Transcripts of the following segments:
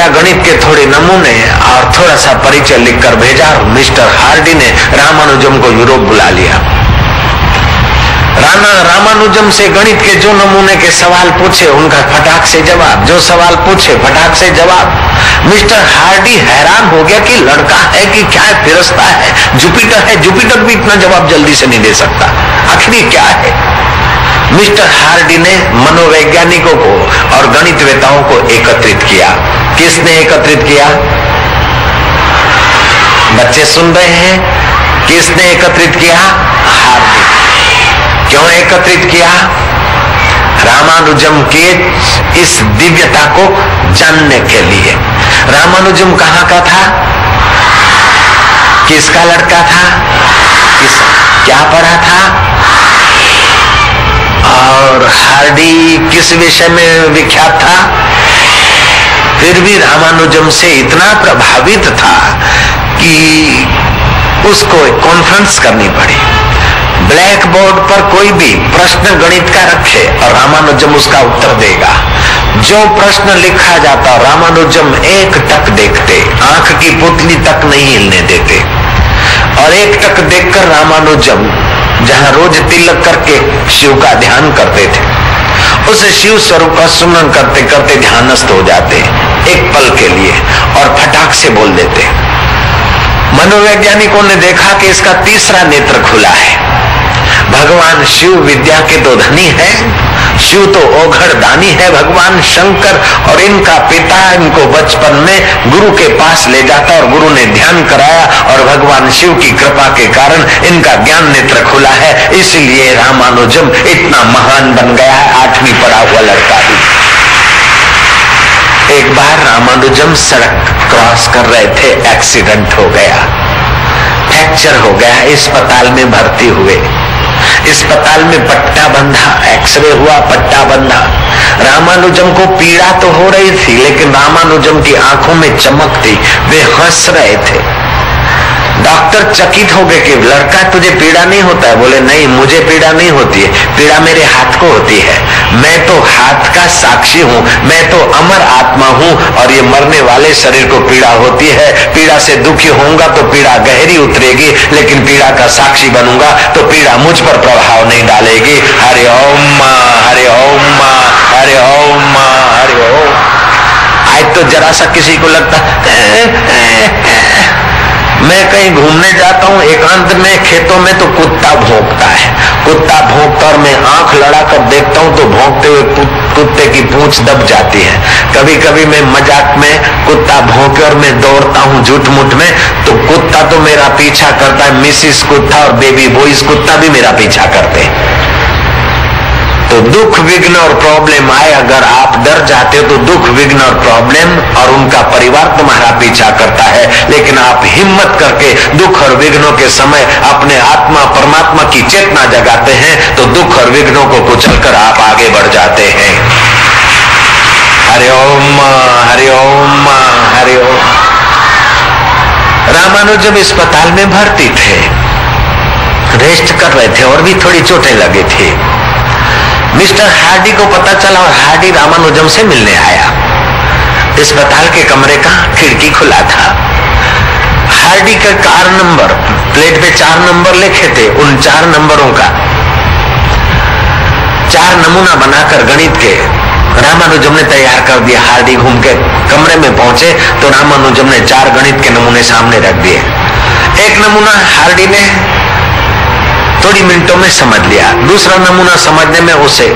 जरा गणित के थोड़े नमूने और थोड़ा सा परिचय लिखकर भेजा। मिस्टर हार्डी ने रामानुजम को यूरोप बुला लिया। रामानुजम से गणित के जो नमूने के सवाल पूछे उनका फटाक से जवाब, जो सवाल पूछे फटाक से जवाब। मिस्टर हार्डी हैरान हो गया कि लड़का है कि क्या है, फिरस्ता है, जुपिटर है, जुपिटर भी इतना जवाब जल्दी से नहीं दे सकता, आखिर क्या है। मिस्टर हार्डी ने मनोवैज्ञानिकों को और गणितवेताओं को एकत्रित किया। किसने एकत्रित किया? बच्चे सुन रहे हैं? किसने एकत्रित किया? हार्डी। क्यों एकत्रित किया? रामानुजम के इस दिव्यता को जानने के लिए। रामानुजम कहाँ का था? किसका लड़का था? क्या पढ़ा था? और हार्डी किस विषय में विख्यात था? फिर भी रामानुजम से इतना प्रभावित था कि उसको एक कॉन्फ्रेंस करनी पड़ी। ब्लैक बोर्ड पर कोई भी प्रश्न गणित का रखे और रामानुजम उसका उत्तर देगा। जो प्रश्न लिखा जाता रामानुजम एक टक देखते, आंख की पुतली तक नहीं हिलने देते। और एक टक देखकर रामानुजम जहां रोज तिलक करके शिव का ध्यान करते थे, उस शिव स्वरूप का सुमरन करते करते ध्यानस्थ हो जाते एक पल के लिए और फटाक से बोल देते। मनोवैज्ञानिकों ने देखा कि इसका तीसरा नेत्र खुला है। भगवान शिव विद्या के तो धनी है, शिव तो औघड़ दानी है भगवान शंकर, और इनका पिता इनको बचपन में गुरु के पास ले जाता और गुरु ने ध्यान कराया और भगवान शिव की कृपा के कारण इनका ज्ञान नेत्र खुला है, इसलिए रामानुजम इतना महान बन गया है, 8वीं पढ़ा हुआ लड़का ही। एक बार रामानुजम सड़क क्रॉस कर रहे थे, एक्सीडेंट हो गया, फ्रैक्चर हो गया, अस्पताल में भर्ती हुए। अस्पताल में पट्टा बंधा, एक्सरे हुआ, पट्टा बंधा। रामानुजम को पीड़ा तो हो रही थी, लेकिन रामानुजम की आंखों में चमक थी, वे हंस रहे थे। डॉक्टर चकित हो गए कि लड़का तुझे पीड़ा नहीं होता है? बोले नहीं, मुझे पीड़ा नहीं होती है, पीड़ा मेरे हाथ को होती है। मैं तो हाथ का साक्षी हूँ, मैं तो अमर आत्मा हूँ और ये मरने वाले शरीर को पीड़ा होती है। पीड़ा से दुखी होऊंगा तो पीड़ा गहरी उतरेगी, लेकिन पीड़ा का साक्षी बनूंगा तो पीड़ा मुझ पर प्रभाव नहीं डालेगी। हरि ओम मां, हरि ओम मां, हरि ओम मां, हरि ओम। आज तो जरा सा किसी को लगता मैं कहीं घूमने जाता हूँ एकांत में खेतों में तो कुत्ता भौंकता है, कुत्ता भौंकता और मैं आंख लड़ाकर देखता हूँ तो भौंकते हुए कुत्ते की पूंछ दब जाती है। कभी कभी मैं मजाक में कुत्ता भौंके और मैं दौड़ता हूँ झूठ मूठ में तो कुत्ता तो मेरा पीछा करता है, मिसिस कुत्ता और बेबी बॉयज कुत्ता भी मेरा पीछा करते हैं। तो दुख विघ्न और प्रॉब्लम आए, अगर आप डर जाते हो तो दुख विघ्न और प्रॉब्लम और उनका परिवार तुम्हारा पीछा करता है, लेकिन आप हिम्मत करके दुख और विघ्नों के समय अपने आत्मा परमात्मा की चेतना जगाते हैं तो दुख और विघ्नों को कुचलकर आप आगे बढ़ जाते हैं। हरि ओम, हरि ओम, हरि ओम। रामानुजम अस्पताल में भर्ती थे, रेस्ट कर रहे थे और भी थोड़ी चोटें लगी थी। मिस्टर हार्डी को पता चला और हार्डी रामानुजम से मिलने आया। अस्पताल के कमरे का खिड़की खुला था। हार्डी का 4 नंबर, प्लेट पे 4 नंबर लिखे थे, उन 4 नंबरों का 4 नमूना बनाकर गणित के रामानुजम ने तैयार कर दिया। हार्डी घूम के कमरे में पहुंचे तो रामानुजम ने 4 गणित के नमूने सामने रख दिए। एक नमूना हार्डी ने थोड़ी मिनटों में समझ लिया, दूसरा नमूना समझने में उसे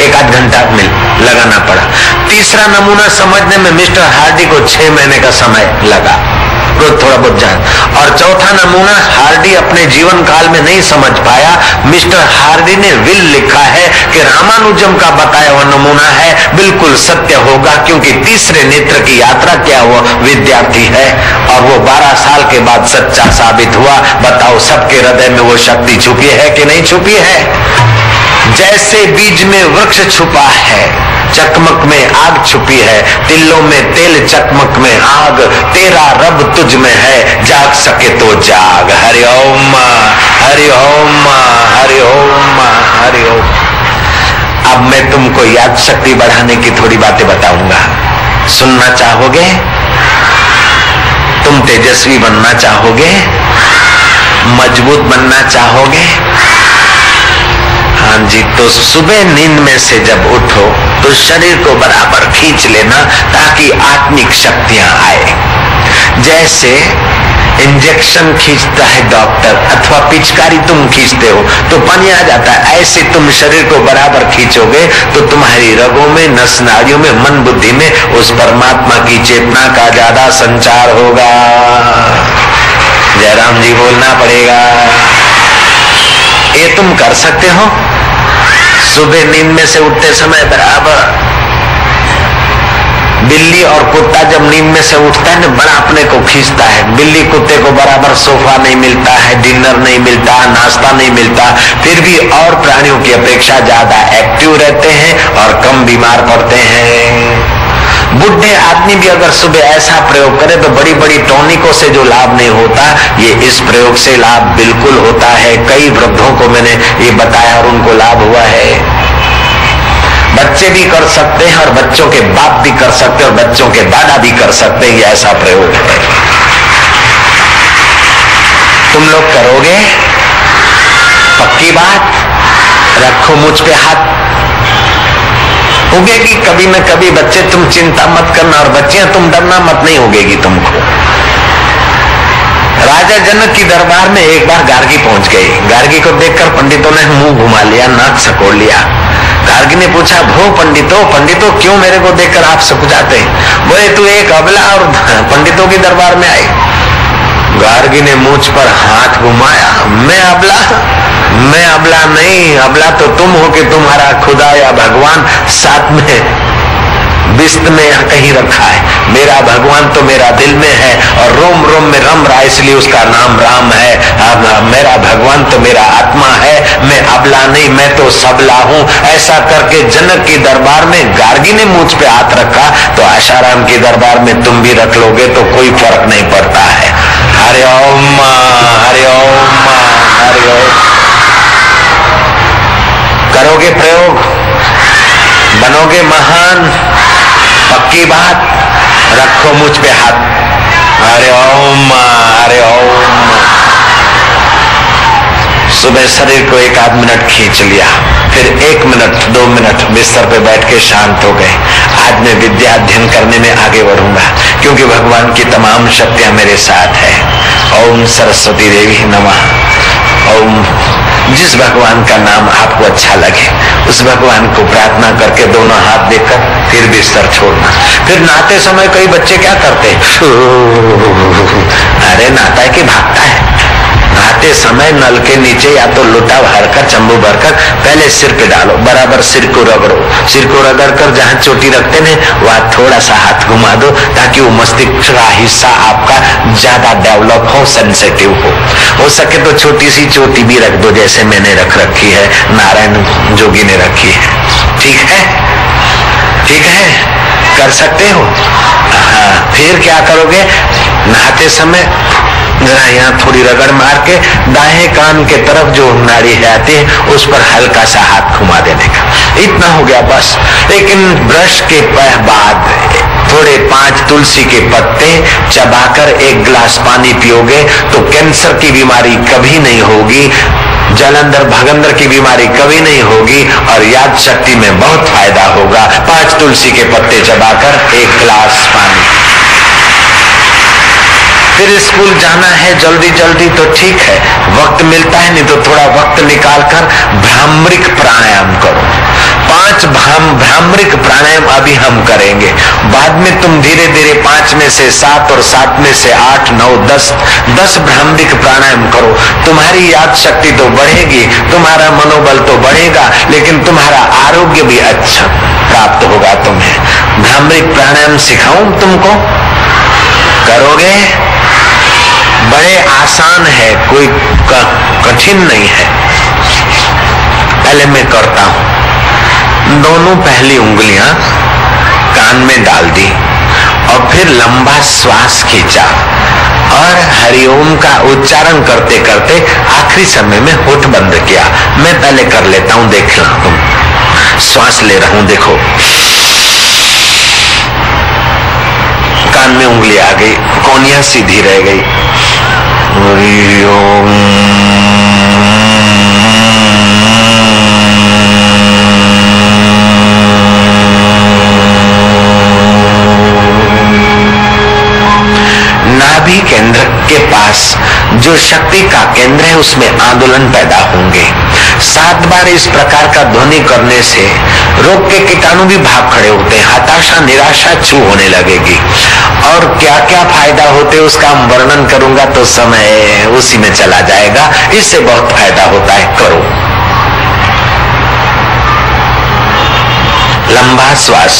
1-8 घंटा लगाना पड़ा, तीसरा नमूना समझने में मिस्टर हार्डी को 6 महीने का समय लगा, रोज थोड़ा बहुत जान। और चौथा नमूना हार्डी अपने जीवन काल में नहीं समझ पाया। मिस्टर हार्डी ने विल लिखा है कि रामानुजम का बताया हुआ नमूना है, बिल्कुल सत्य होगा, क्योंकि तीसरे नेत्र की यात्रा किया हुआ विद्यार्थी है और वो 12 साल के बाद सच्चा साबित हुआ। बताओ सबके हृदय में वो शक्ति छुपी है कि नहीं छुपी है? जैसे बीज में वृक्ष छुपा है, चकमक में आग छुपी है, तिल्लों में तेल चकमक में आग, तेरा रब तुझ में है, जाग सके तो जाग। हरि ओम, हरि ओम, हरि ओम, हरि ओम। अब मैं तुमको याद शक्ति बढ़ाने की थोड़ी बातें बताऊंगा। सुनना चाहोगे? तुम तेजस्वी बनना चाहोगे? मजबूत बनना चाहोगे? हाँ जी, तो सुबह नींद में से जब उठो तो शरीर को बराबर खींच लेना ताकि आत्मिक शक्तियां आए। जैसे इंजेक्शन खींचता है डॉक्टर अथवा पिचकारी तुम खींचते हो तो पानी आ जाता है, ऐसे तुम शरीर को बराबर खींचोगे तो तुम्हारी रगों में, नस नाड़ियों में, मन बुद्धि में उस परमात्मा की चेतना का ज्यादा संचार होगा। जयराम जी बोलना पड़ेगा। ये तुम कर सकते हो। सुबह नींद में से उठते समय बराबर बिल्ली और कुत्ता जब नींद में से उठता है ना, बड़ा अपने को खींचता है। बिल्ली कुत्ते को बराबर सोफा नहीं मिलता है, डिनर नहीं मिलता, नाश्ता नहीं मिलता, फिर भी और प्राणियों की अपेक्षा ज्यादा एक्टिव रहते हैं और कम बीमार पड़ते हैं। बुढ़े आदमी भी अगर सुबह ऐसा प्रयोग करे तो बड़ी बड़ी टॉनिकों से जो लाभ नहीं होता, ये इस प्रयोग से लाभ बिल्कुल होता है। कई वृद्धों को मैंने ये बताया और उनको लाभ हुआ है। बच्चे भी कर सकते हैं और बच्चों के बाप भी कर सकते हैं और बच्चों के दादा भी कर सकते हैं। ये ऐसा प्रयोग है। तुम लोग करोगे? पक्की बात? रखो मुझ पे हाथ। उगेगी कभी न कभी बच्चे, तुम चिंता मत करना, और बच्चियां तुम डरना मत, नहीं उगेगी तुमको। राजा जनक की दरबार में एक बार गार्गी पहुंच गई। गार्गी को देखकर पंडितों ने मुंह घुमा लिया, नाक सकोड़ लिया। गार्गी ने पूछा, भो पंडितों क्यों मेरे को देखकर आप सकुचाते हैं? बोले, तू एक अबला और पंडितों के दरबार में आई। गार्गी ने मुझ पर हाथ घुमाया। मैं अबला नहीं, अबला तो तुम हो कि तुम्हारा खुदा या भगवान साथ में बिस्त में कहीं रखा है। मेरा भगवान तो मेरा दिल में है और रोम रोम में रम रहा, इसलिए उसका नाम राम है। मेरा भगवान तो मेरा आत्मा है, मैं अबला नहीं, मैं तो सबला हूं। ऐसा करके जनक की दरबार में गार्गी ने मुझ पे हाथ रखा, तो आशाराम की दरबार में तुम भी रख लोगे तो कोई फर्क नहीं पड़ता है। हरि ओम, हरि ओम, हरि ओम। करोगे प्रयोग, बनोगे महान। पक्की बात? रखो मुझ पे हाथ। हरि ओम, हरि ओम। सुबह शरीर को 1 आध मिनट खींच लिया, फिर 1 मिनट 2 मिनट बिस्तर पे बैठ के शांत हो गए। आज मैं विद्या अध्ययन करने में आगे बढ़ूंगा क्योंकि भगवान की तमाम शक्तियां मेरे साथ है। ओम सरस्वती देवी नमः। ओम। जिस भगवान का नाम आपको अच्छा लगे उस भगवान को प्रार्थना करके दोनों हाथ देकर फिर बिस्तर छोड़ना। फिर नहाते समय कई बच्चे क्या करते हैं, अरे नहाता है कि भागता है। नहाते समय नल के नीचे या तो लोटा भरकर, चंबू भरकर पहले सिर पे डालो, बराबर सिर को रगड़ो। सिर को रगड़ कर जहां चोटी रखते हैं वहां थोड़ा सा हाथ घुमा दो ताकि वो मस्तिष्क का हिस्सा आपका ज्यादा डेवलप हो, सेंसिटिव हो सके तो छोटी सी चोटी भी रख दो, जैसे मैंने रख रखी है, नारायण जोगी ने रखी है। ठीक है? ठीक है, कर सकते हो। हाँ, फिर क्या करोगे? नहाते समय जरा यहाँ थोड़ी रगड़ मार के दाएं कान के तरफ जो नाड़ी है आती है उस पर हल्का सा हाथ घुमा देने का। इतना हो गया बस। लेकिन ब्रश के बाद थोड़े 5 तुलसी के पत्ते चबाकर 1 गिलास पानी पियोगे तो कैंसर की बीमारी कभी नहीं होगी, जलंधर भगंदर की बीमारी कभी नहीं होगी और याद शक्ति में बहुत फायदा होगा। 5 तुलसी के पत्ते चबाकर 1 गिलास पानी। फिर स्कूल जाना है जल्दी जल्दी तो ठीक है, वक्त मिलता है नहीं तो थोड़ा वक्त निकालकर भ्रामरिक प्राणायाम करो। 5 भ्रामरिक प्राणायाम अभी हम करेंगे, बाद में तुम धीरे धीरे 5 में से 7 और 7 में से 8, 9, 10 भ्रामरिक प्राणायाम करो। तुम्हारी याद शक्ति तो बढ़ेगी, तुम्हारा मनोबल तो बढ़ेगा, लेकिन तुम्हारा आरोग्य भी अच्छा प्राप्त होगा। तुम्हें भ्रामरिक प्राणायाम सिखाऊं तुमको, करोगे? बड़े आसान है, कोई कठिन नहीं है। पहले मैं करता हूं। दोनों पहली उंगलियां कान में डाल दी और फिर लंबा श्वास खींचा और हरिओम का उच्चारण करते करते आखिरी समय में होठ बंद किया। मैं पहले कर लेता हूं, देख लो तुम। श्वास ले रहा हूं, देखो। उंगली आ गई, कोनिया सीधी रह गई। नाभि केंद्र के पास जो शक्ति का केंद्र है उसमें आंदोलन पैदा होंगे। 7 बार इस प्रकार का ध्वनि करने से रोग के कीटाणु भी भाग खड़े होते हैं, हताशा निराशा छू होने लगेगी। और क्या क्या फायदा होते उसका हम वर्णन करूंगा तो समय उसी में चला जाएगा। इससे बहुत फायदा होता है, करो। लंबा श्वास,